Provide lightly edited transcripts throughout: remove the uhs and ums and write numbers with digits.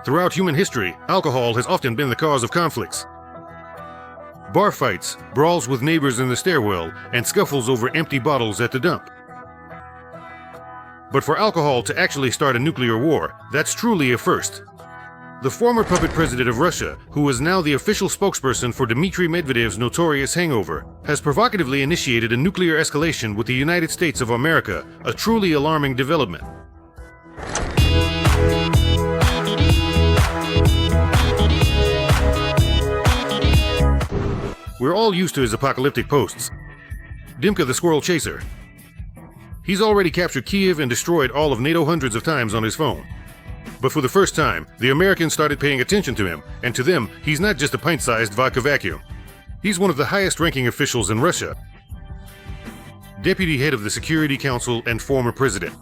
Throughout human history, alcohol has often been the cause of conflicts. Bar fights, brawls with neighbors in the stairwell, and scuffles over empty bottles at the dump. But for alcohol to actually start a nuclear war, that's truly a first. The former puppet president of Russia, who is now the official spokesperson for Dmitry Medvedev's notorious hangover, has provocatively initiated a nuclear escalation with the United States of America, a truly alarming development. We're all used to his apocalyptic posts. Dimka the Squirrel Chaser. He's already captured Kiev and destroyed all of NATO hundreds of times on his phone. But for the first time, the Americans started paying attention to him, and to them, he's not just a pint-sized vodka vacuum. He's one of the highest-ranking officials in Russia. Deputy head of the Security Council and former president.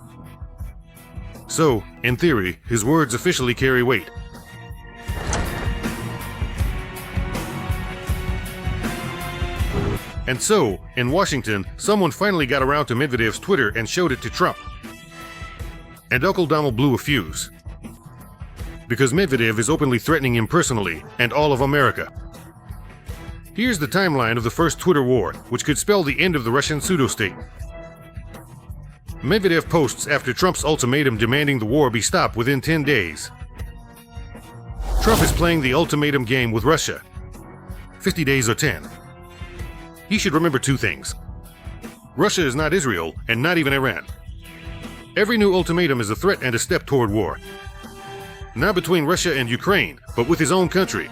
So, in theory, his words officially carry weight. And so, in Washington, someone finally got around to Medvedev's Twitter and showed it to Trump. And Uncle Donald blew a fuse. Because Medvedev is openly threatening him personally, and all of America. Here's the timeline of the first Twitter war, which could spell the end of the Russian pseudo-state. Medvedev posts after Trump's ultimatum demanding the war be stopped within 10 days. Trump is playing the ultimatum game with Russia. 50 days or 10. He should remember two things. Russia is not Israel, and not even Iran. Every new ultimatum is a threat and a step toward war. Not between Russia and Ukraine, but with his own country.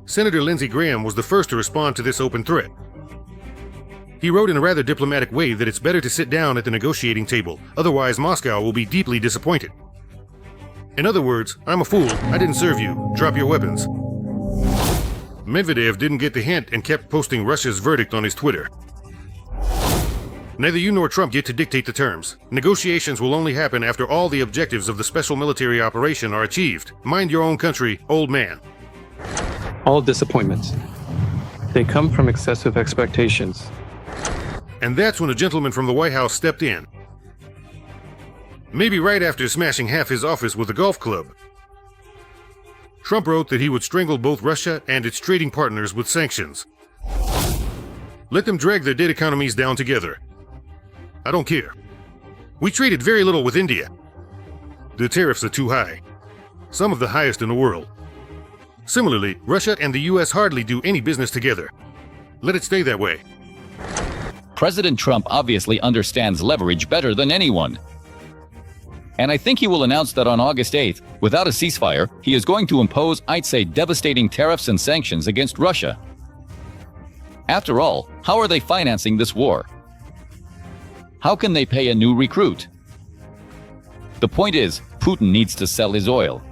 Senator Lindsey Graham was the first to respond to this open threat. He wrote in a rather diplomatic way that it's better to sit down at the negotiating table, otherwise Moscow will be deeply disappointed. In other words, I'm a fool, I didn't serve you, drop your weapons. Medvedev didn't get the hint and kept posting Russia's verdict on his Twitter. Neither you nor Trump get to dictate the terms. Negotiations will only happen after all the objectives of the special military operation are achieved. Mind your own country, old man. All disappointments. They come from excessive expectations. And that's when a gentleman from the White House stepped in. Maybe right after smashing half his office with a golf club. Trump wrote that he would strangle both Russia and its trading partners with sanctions. Let them drag their debt economies down together. I don't care. We traded very little with India. The tariffs are too high. Some of the highest in the world. Similarly, Russia and the US hardly do any business together. Let it stay that way. President Trump obviously understands leverage better than anyone. And I think he will announce that on August 8th, without a ceasefire, he is going to impose, I'd say, devastating tariffs and sanctions against Russia. After all, how are they financing this war? How can they pay a new recruit? The point is, Putin needs to sell his oil.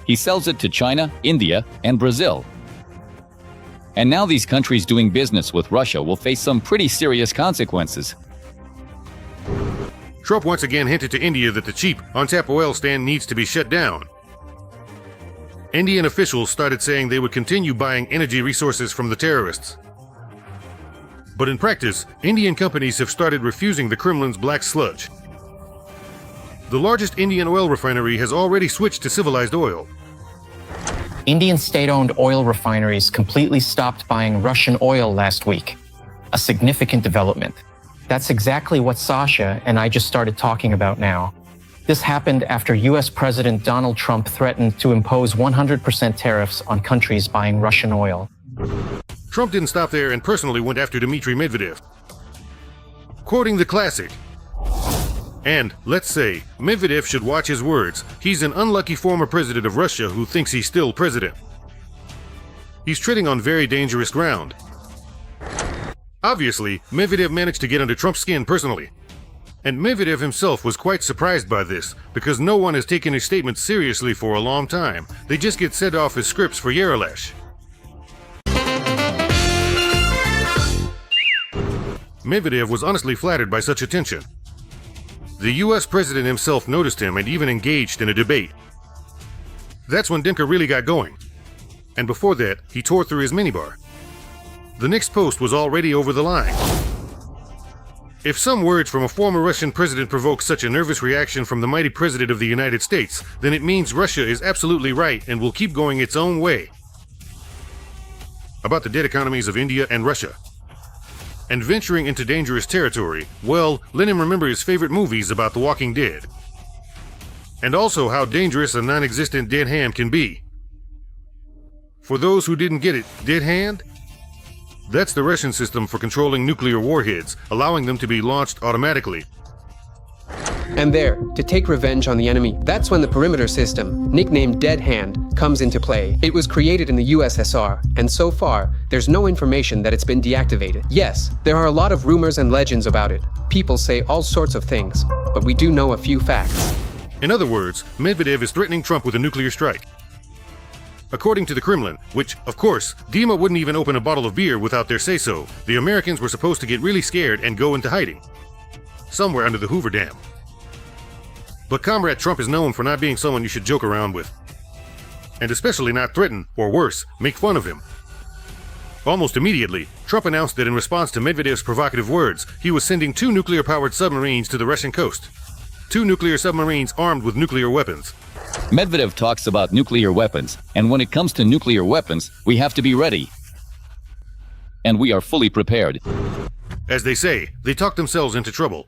He sells it to China, India, and Brazil. And now these countries doing business with Russia will face some pretty serious consequences. Trump once again hinted to India that the cheap, on-tap oil stand needs to be shut down. Indian officials started saying they would continue buying energy resources from the terrorists. But in practice, Indian companies have started refusing the Kremlin's black sludge. The largest Indian oil refinery has already switched to civilized oil. Indian state-owned oil refineries completely stopped buying Russian oil last week. A significant development. That's exactly what Sasha and I just started talking about now. This happened after US President Donald Trump threatened to impose 100% tariffs on countries buying Russian oil. Trump didn't stop there and personally went after Dmitry Medvedev. Quoting the classic, and, let's say, Medvedev should watch his words. He's an unlucky former president of Russia who thinks he's still president. He's treading on very dangerous ground. Obviously, Medvedev managed to get under Trump's skin personally. And Medvedev himself was quite surprised by this, because no one has taken his statements seriously for a long time. They just get sent off as scripts for Yeralash. Medvedev was honestly flattered by such attention. The US president himself noticed him and even engaged in a debate. That's when Dimka really got going. And before that, he tore through his minibar. The next post was already over the line. If some words from a former Russian president provoke such a nervous reaction from the mighty president of the United States, then it means Russia is absolutely right and will keep going its own way. About the dead economies of India and Russia. And venturing into dangerous territory, well, let him remember his favorite movies about the Walking Dead. And also how dangerous a non-existent dead hand can be. For those who didn't get it, dead hand? That's the Russian system for controlling nuclear warheads, allowing them to be launched automatically. And there, to take revenge on the enemy, that's when the perimeter system, nicknamed Dead Hand, comes into play. It was created in the USSR, and so far, there's no information that it's been deactivated. Yes, there are a lot of rumors and legends about it. People say all sorts of things, but we do know a few facts. In other words, Medvedev is threatening Trump with a nuclear strike. According to the Kremlin, which, of course, Dima wouldn't even open a bottle of beer without their say-so, the Americans were supposed to get really scared and go into hiding. Somewhere under the Hoover Dam. But Comrade Trump is known for not being someone you should joke around with. And especially not threaten, or worse, make fun of him. Almost immediately, Trump announced that in response to Medvedev's provocative words, he was sending 2 nuclear-powered submarines to the Russian coast. 2 nuclear submarines armed with nuclear weapons. Medvedev talks about nuclear weapons, and when it comes to nuclear weapons, we have to be ready. And we are fully prepared. As they say, they talked themselves into trouble.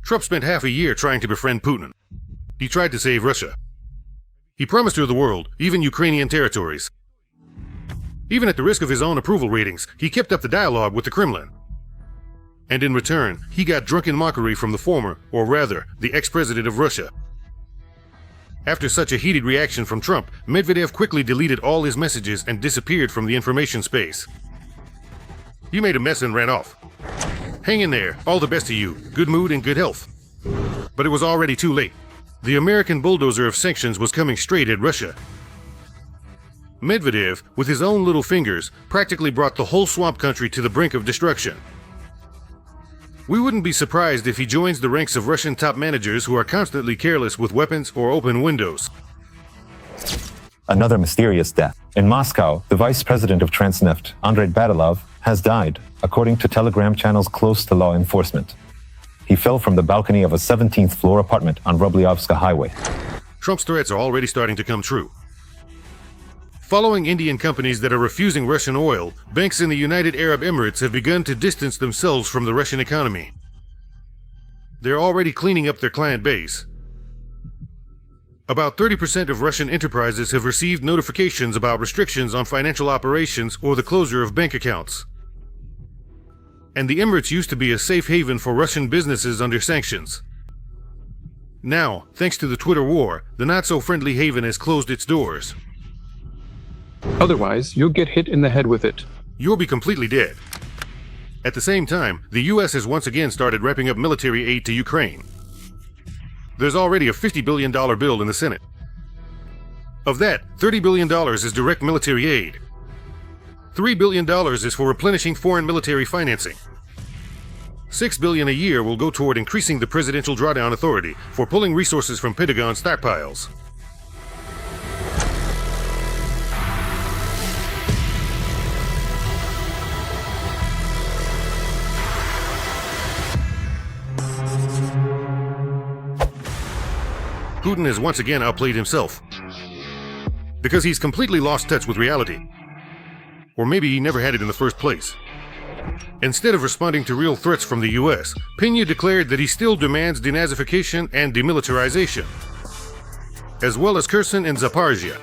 Trump spent half a year trying to befriend Putin. He tried to save Russia. He promised her the world, even Ukrainian territories. Even at the risk of his own approval ratings, he kept up the dialogue with the Kremlin. And in return, he got drunken mockery from the former, or rather, the ex-president of Russia. After such a heated reaction from Trump, Medvedev quickly deleted all his messages and disappeared from the information space. He made a mess and ran off. Hang in there, all the best to you, good mood and good health. But it was already too late. The American bulldozer of sanctions was coming straight at Russia. Medvedev, with his own little fingers, practically brought the whole swamp country to the brink of destruction. We wouldn't be surprised if he joins the ranks of Russian top managers who are constantly careless with weapons or open windows. Another mysterious death. In Moscow, the vice president of Transneft, Andrei Badalov, has died, according to Telegram channels close to law enforcement. He fell from the balcony of a 17th floor apartment on Rublyovska Highway. Trump's threats are already starting to come true. Following Indian companies that are refusing Russian oil, banks in the United Arab Emirates have begun to distance themselves from the Russian economy. They're already cleaning up their client base. About 30% of Russian enterprises have received notifications about restrictions on financial operations or the closure of bank accounts. And the Emirates used to be a safe haven for Russian businesses under sanctions. Now, thanks to the Twitter war, the not-so-friendly haven has closed its doors. Otherwise, you'll get hit in the head with it. You'll be completely dead. At the same time, the US has once again started wrapping up military aid to Ukraine. There's already a $50 billion bill in the Senate. Of that, $30 billion is direct military aid. $3 billion is for replenishing foreign military financing. $6 billion a year will go toward increasing the presidential drawdown authority for pulling resources from Pentagon stockpiles. Putin has once again outplayed himself. Because he's completely lost touch with reality. Or maybe he never had it in the first place. Instead of responding to real threats from the US, Pena declared that he still demands denazification and demilitarization, as well as Kherson and Zaporizhia.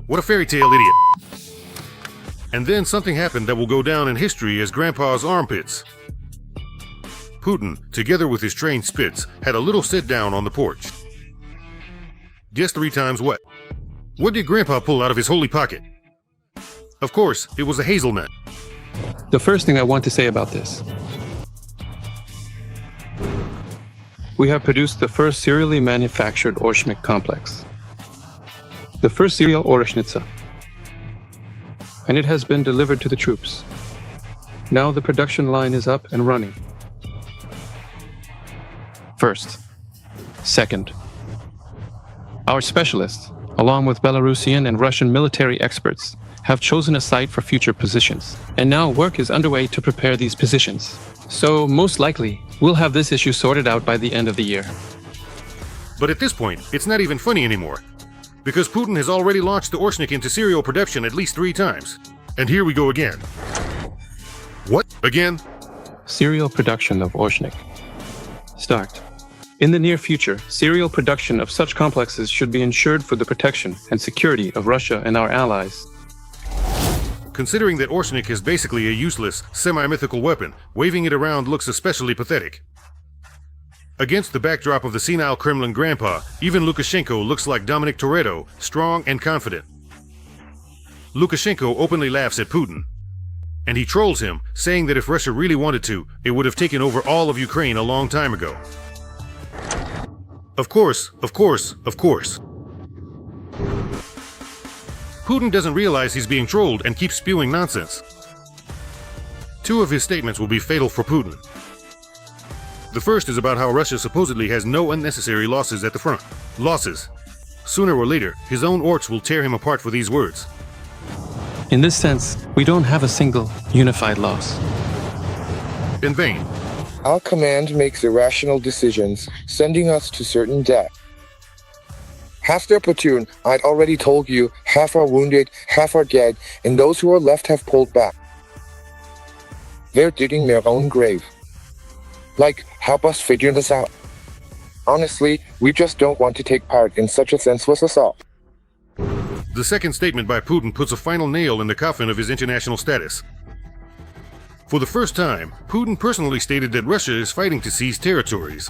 What a fairy tale idiot. And then something happened that will go down in history as Grandpa's armpits. Putin, together with his trained spits, had a little sit-down on the porch. Guess 3 times what? What did Grandpa pull out of his holy pocket? Of course, it was a hazelnut. The first thing I want to say about this. We have produced the first serially manufactured Orshnik complex. The first serial Oreshnitsa. And it has been delivered to the troops. Now the production line is up and running. First. Second. Our specialists, along with Belarusian and Russian military experts, have chosen a site for future positions, and now work is underway to prepare these positions. So, most likely, we'll have this issue sorted out by the end of the year. But at this point, it's not even funny anymore, because Putin has already launched the Orshnik into serial production at least 3 times. And here we go again. What? Again? Serial production of Orshnik. Start. In the near future, serial production of such complexes should be ensured for the protection and security of Russia and our allies. Considering that Orshnik is basically a useless, semi-mythical weapon, waving it around looks especially pathetic. Against the backdrop of the senile Kremlin grandpa, even Lukashenko looks like Dominic Toretto, strong and confident. Lukashenko openly laughs at Putin, and he trolls him, saying that if Russia really wanted to, it would have taken over all of Ukraine a long time ago. Of course. Putin doesn't realize he's being trolled and keeps spewing nonsense. 2 of his statements will be fatal for Putin. The first is about how Russia supposedly has no unnecessary losses at the front. Losses. Sooner or later, his own orcs will tear him apart for these words. In this sense, we don't have a single, unified loss. In vain. Our command makes irrational decisions, sending us to certain death. Half their platoon, I'd already told you, half are wounded, half are dead, and those who are left have pulled back. They're digging their own grave. Like, help us figure this out. Honestly, we just don't want to take part in such a senseless assault. The second statement by Putin puts a final nail in the coffin of his international status. For the first time, Putin personally stated that Russia is fighting to seize territories.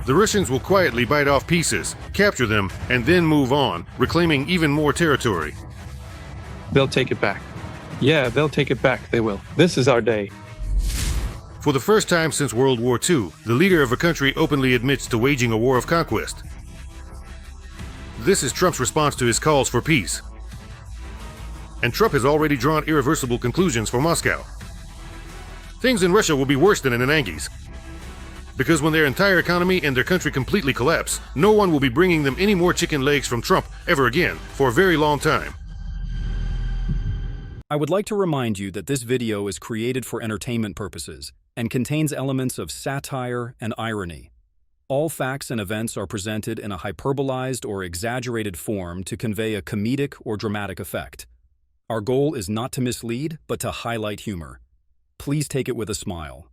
The Russians will quietly bite off pieces, capture them, and then move on, reclaiming even more territory. They'll take it back. Yeah, they'll take it back, they will. This is our day. For the first time since World War II, the leader of a country openly admits to waging a war of conquest. This is Trump's response to his calls for peace. And Trump has already drawn irreversible conclusions for Moscow. Things in Russia will be worse than in Ananghis. Because when their entire economy and their country completely collapse, no one will be bringing them any more chicken legs from Trump ever again for a very long time. I would like to remind you that this video is created for entertainment purposes and contains elements of satire and irony. All facts and events are presented in a hyperbolized or exaggerated form to convey a comedic or dramatic effect. Our goal is not to mislead, but to highlight humor. Please take it with a smile.